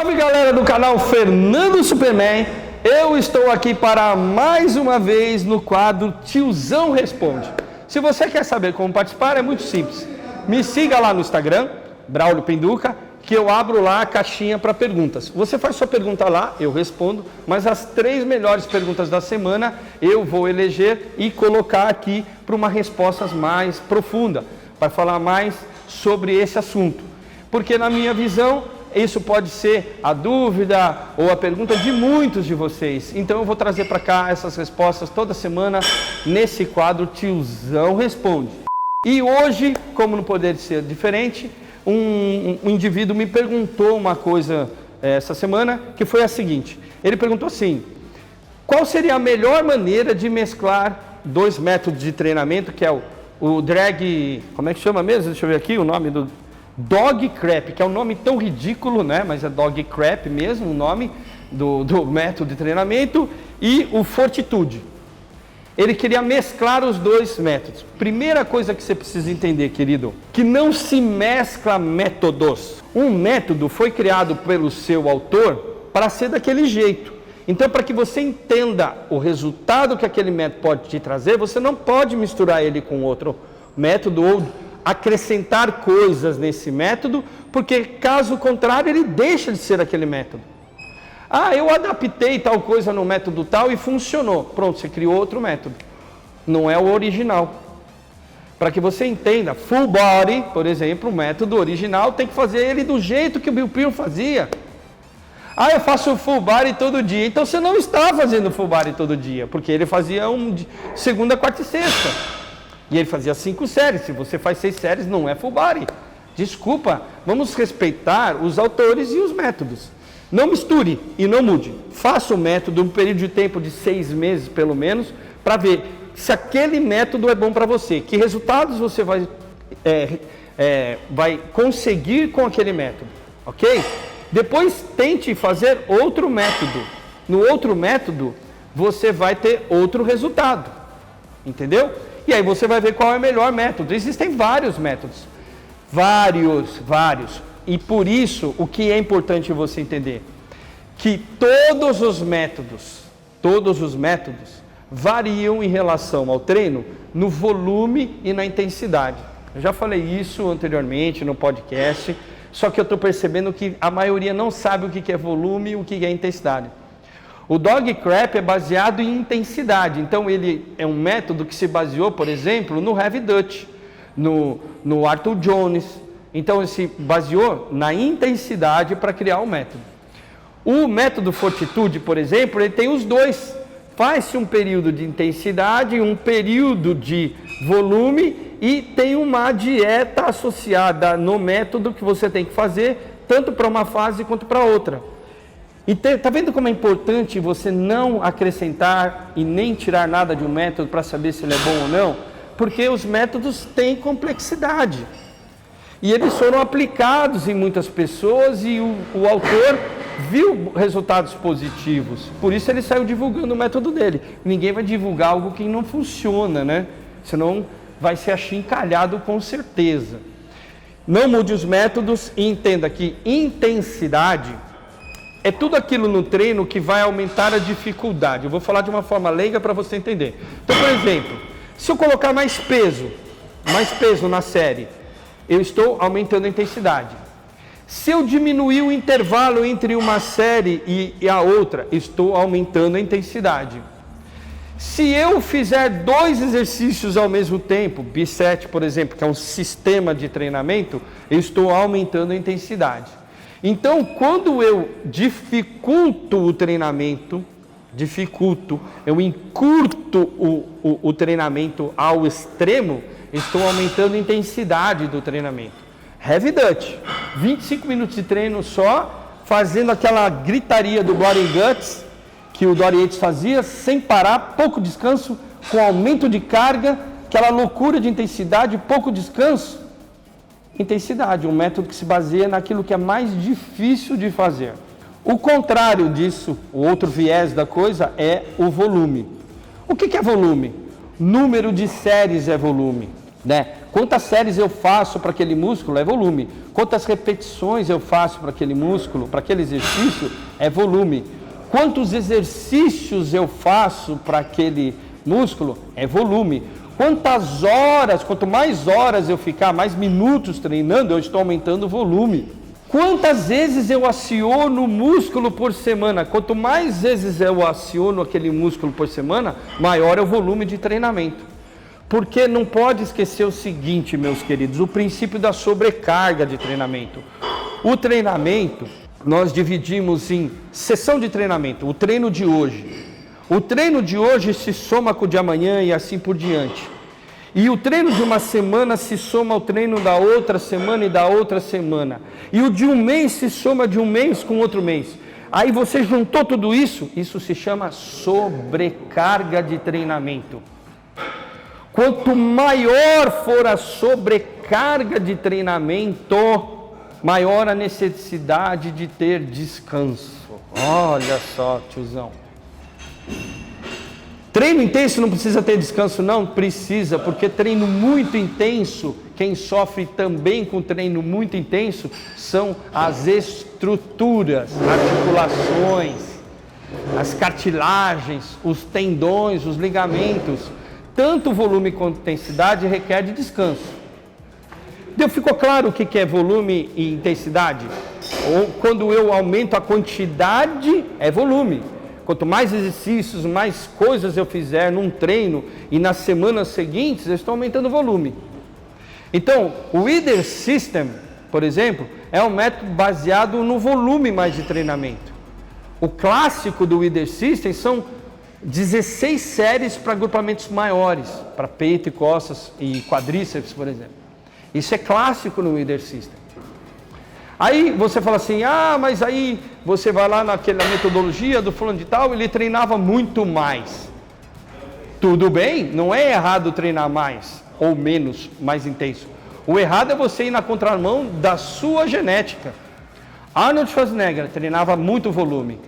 Salve galera do canal Fernando Superman, eu estou aqui para mais uma vez no quadro Tiozão Responde. Se você quer saber como participar é muito simples, me siga lá no Instagram, Braulio Pinduca, que eu abro lá a caixinha para perguntas. Você faz sua pergunta lá, eu respondo, mas as 3 melhores perguntas da semana eu vou eleger e colocar aqui para uma resposta mais profunda, para falar mais sobre esse assunto. Porque na minha visão, isso pode ser a dúvida ou a pergunta de muitos de vocês. Então eu vou trazer para cá essas respostas toda semana nesse quadro Tiozão Responde. E hoje, como não poderia ser diferente, um indivíduo me perguntou uma coisa essa semana, que foi a seguinte. Ele perguntou assim: qual seria a melhor maneira de mesclar 2 métodos de treinamento, que é o drag, como é que chama mesmo? Deixa eu ver aqui o nome do Dog Crap, que é um nome tão ridículo, né? Mas é Dog Crap mesmo, o nome do método de treinamento, e o Fortitude. Ele queria mesclar os 2 métodos. Primeira coisa que você precisa entender, querido, que não se mescla métodos. Um método foi criado pelo seu autor para ser daquele jeito. Então, para que você entenda o resultado que aquele método pode te trazer, você não pode misturar ele com outro método ou acrescentar coisas nesse método, porque caso contrário ele deixa de ser aquele método. Ah, eu adaptei tal coisa no método tal e funcionou. Pronto, você criou outro método. Não é o original. Para que você entenda, full body, por exemplo, o método original tem que fazer ele do jeito que o Bill Pearl fazia. Ah, eu faço full body todo dia. Então você não está fazendo full body todo dia, porque ele fazia segunda, quarta e sexta. E ele fazia 5 séries. Se você faz 6 séries, não é full body. Desculpa, vamos respeitar os autores e os métodos. Não misture e não mude. Faça o método um período de tempo de 6 meses, pelo menos, para ver se aquele método é bom para você. Que resultados você vai conseguir com aquele método, ok? Depois tente fazer outro método. No outro método, você vai ter outro resultado. Entendeu? E aí você vai ver qual é o melhor método. Existem vários métodos. Vários. E por isso, o que é importante você entender? Que todos os métodos variam em relação ao treino no volume e na intensidade. Eu já falei isso anteriormente no podcast, só que eu estou percebendo que a maioria não sabe o que é volume e o que é intensidade. O Dog Crap é baseado em intensidade, então ele é um método que se baseou, por exemplo, no Heavy Dutch, no Arthur Jones. Então ele se baseou na intensidade para criar o método. O método Fortitude, por exemplo, ele tem os 2. Faz-se um período de intensidade, um período de volume e tem uma dieta associada no método que você tem que fazer, tanto para uma fase quanto para outra. E tá vendo como é importante você não acrescentar e nem tirar nada de um método para saber se ele é bom ou não? Porque os métodos têm complexidade. E eles foram aplicados em muitas pessoas e o autor viu resultados positivos. Por isso ele saiu divulgando o método dele. Ninguém vai divulgar algo que não funciona, né? Senão vai ser achincalhado com certeza. Não mude os métodos e entenda que intensidade é tudo aquilo no treino que vai aumentar a dificuldade. Eu vou falar de uma forma leiga para você entender. Então, por exemplo, se eu colocar mais peso na série, eu estou aumentando a intensidade. Se eu diminuir o intervalo entre uma série e a outra, estou aumentando a intensidade. Se eu fizer 2 exercícios ao mesmo tempo, B7, por exemplo, que é um sistema de treinamento, eu estou aumentando a intensidade. Então, quando eu dificulto o treinamento, eu encurto o treinamento ao extremo, estou aumentando a intensidade do treinamento. Heavy Dutch, 25 minutos de treino só, fazendo aquela gritaria do Blood and Guts, que o Dorian Yates fazia, sem parar, pouco descanso, com aumento de carga, aquela loucura de intensidade, pouco descanso. Intensidade, um método que se baseia naquilo que é mais difícil de fazer. O contrário disso, o outro viés da coisa é o volume. O que é volume? Número de séries é volume, né? Quantas séries eu faço para aquele músculo é volume. Quantas repetições eu faço para aquele músculo, para aquele exercício é volume. Quantos exercícios eu faço para aquele músculo é volume. Quantas horas, quanto mais horas eu ficar, mais minutos treinando, eu estou aumentando o volume. Quantas vezes eu aciono o músculo por semana? Quanto mais vezes eu aciono aquele músculo por semana, maior é o volume de treinamento. Porque não pode esquecer o seguinte, meus queridos, o princípio da sobrecarga de treinamento. O treinamento, nós dividimos em sessão de treinamento, o treino de hoje. O treino de hoje se soma com o de amanhã e assim por diante. E o treino de uma semana se soma ao treino da outra semana e da outra semana. E o de um mês se soma de um mês com outro mês. Aí você juntou tudo isso, isso se chama sobrecarga de treinamento. Quanto maior for a sobrecarga de treinamento, maior a necessidade de ter descanso. Olha só, tiozão. Treino intenso não precisa ter descanso, não? Precisa, porque treino muito intenso, quem sofre também com treino muito intenso, são as estruturas, articulações, as cartilagens, os tendões, os ligamentos. Tanto volume quanto intensidade requer de descanso. Então, ficou claro o que é volume e intensidade? Ou quando eu aumento a quantidade, é volume. Quanto mais exercícios, mais coisas eu fizer num treino e nas semanas seguintes, eu estou aumentando o volume. Então, o Leader System, por exemplo, é um método baseado no volume mais de treinamento. O clássico do Leader System são 16 séries para agrupamentos maiores, para peito e costas e quadríceps, por exemplo. Isso é clássico no Leader System. Aí você fala assim, mas aí você vai lá naquela metodologia do fulano de tal, ele treinava muito mais. Tudo bem, não é errado treinar mais ou menos, mais intenso. O errado é você ir na contramão da sua genética. Arnold Schwarzenegger treinava muito volume.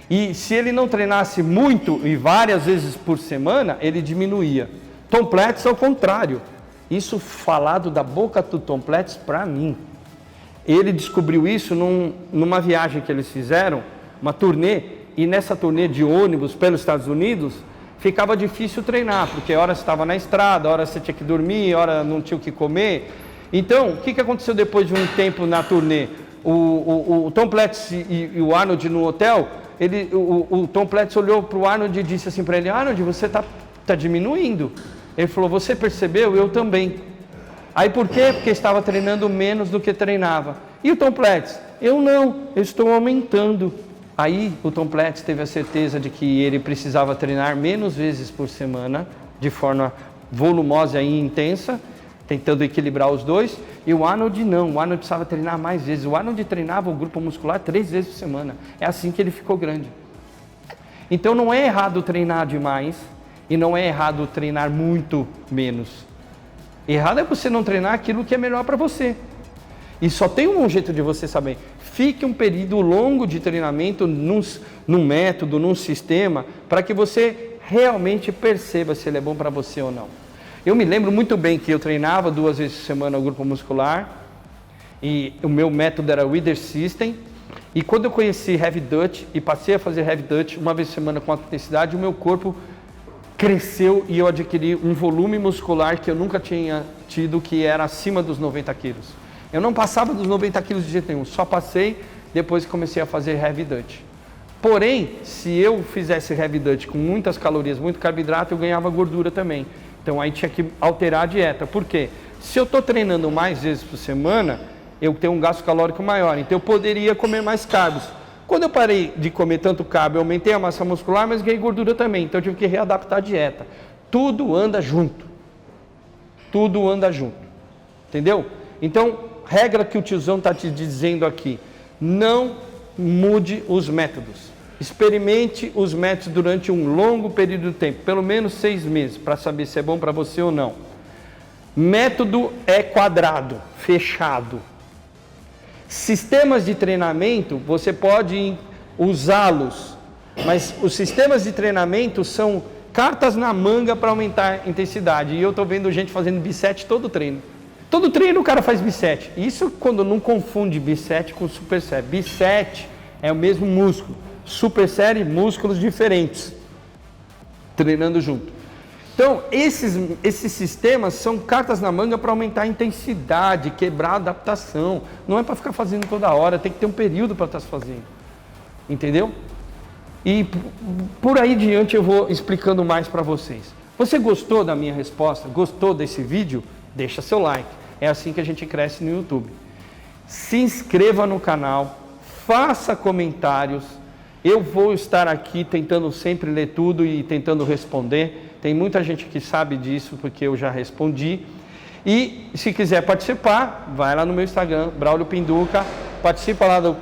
E se ele não treinasse muito e várias vezes por semana, ele diminuía. Tom Platz ao contrário. Isso falado da boca do Tom Platz para mim. Ele descobriu isso numa viagem que eles fizeram, uma turnê, e nessa turnê de ônibus pelos Estados Unidos, ficava difícil treinar, porque hora você estava na estrada, hora você tinha que dormir, hora não tinha o que comer. Então, o que aconteceu depois de um tempo na turnê? O Tom Platz e o Arnold no hotel, o Tom Platz olhou para o Arnold e disse assim para ele, Arnold, você está diminuindo. Ele falou, você percebeu? Eu também. Aí por quê? Porque estava treinando menos do que treinava. E o Tom Platz? Eu não, eu estou aumentando. Aí o Tom Platz teve a certeza de que ele precisava treinar menos vezes por semana, de forma volumosa e intensa, tentando equilibrar os dois. E o Arnold não, o Arnold precisava treinar mais vezes. O Arnold treinava o grupo muscular 3 vezes por semana. É assim que ele ficou grande. Então não é errado treinar demais e não é errado treinar muito menos. Errado é você não treinar aquilo que é melhor para você. E só tem um jeito de você saber. Fique um período longo de treinamento num método, num sistema, para que você realmente perceba se ele é bom para você ou não. Eu me lembro muito bem que eu treinava 2 vezes por semana o grupo muscular, e o meu método era o Leader System, e quando eu conheci Heavy Dutch e passei a fazer Heavy Dutch 1 vez por semana com alta intensidade, o meu corpo cresceu e eu adquiri um volume muscular que eu nunca tinha tido, que era acima dos 90 quilos. Eu não passava dos 90 quilos de jeito nenhum, só passei depois que comecei a fazer Heavy Dutch. Porém, se eu fizesse Heavy Dutch com muitas calorias, muito carboidrato, eu ganhava gordura também. Então aí tinha que alterar a dieta. Por quê? Se eu estou treinando mais vezes por semana, eu tenho um gasto calórico maior, então eu poderia comer mais carbos. Quando eu parei de comer tanto carbo, eu aumentei a massa muscular, mas ganhei gordura também. Então eu tive que readaptar a dieta. Tudo anda junto. Tudo anda junto. Entendeu? Então, regra que o tiozão está te dizendo aqui. Não mude os métodos. Experimente os métodos durante um longo período de tempo. Pelo menos 6 meses, para saber se é bom para você ou não. Método é quadrado, fechado. Sistemas de treinamento, você pode usá-los, mas os sistemas de treinamento são cartas na manga para aumentar a intensidade. E eu estou vendo gente fazendo bisete todo o treino. Todo treino o cara faz bisete. Isso quando não confunde bisete com supersérie. Bisete é o mesmo músculo. Supersérie, músculos diferentes. Treinando junto. Então, esses sistemas são cartas na manga para aumentar a intensidade, quebrar a adaptação. Não é para ficar fazendo toda hora, tem que ter um período para estar fazendo. Entendeu? E por aí diante eu vou explicando mais para vocês. Você gostou da minha resposta? Gostou desse vídeo? Deixa seu like. É assim que a gente cresce no YouTube. Se inscreva no canal, faça comentários. Eu vou estar aqui tentando sempre ler tudo e tentando responder. Tem muita gente que sabe disso porque eu já respondi. E se quiser participar, vai lá no meu Instagram, Braulio Pinduca, participa lá do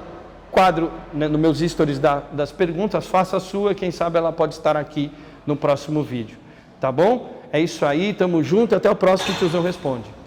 quadro, né, nos meus stories das perguntas, faça a sua, quem sabe ela pode estar aqui no próximo vídeo. Tá bom? É isso aí, tamo junto, até o próximo que o Tiozão Responde.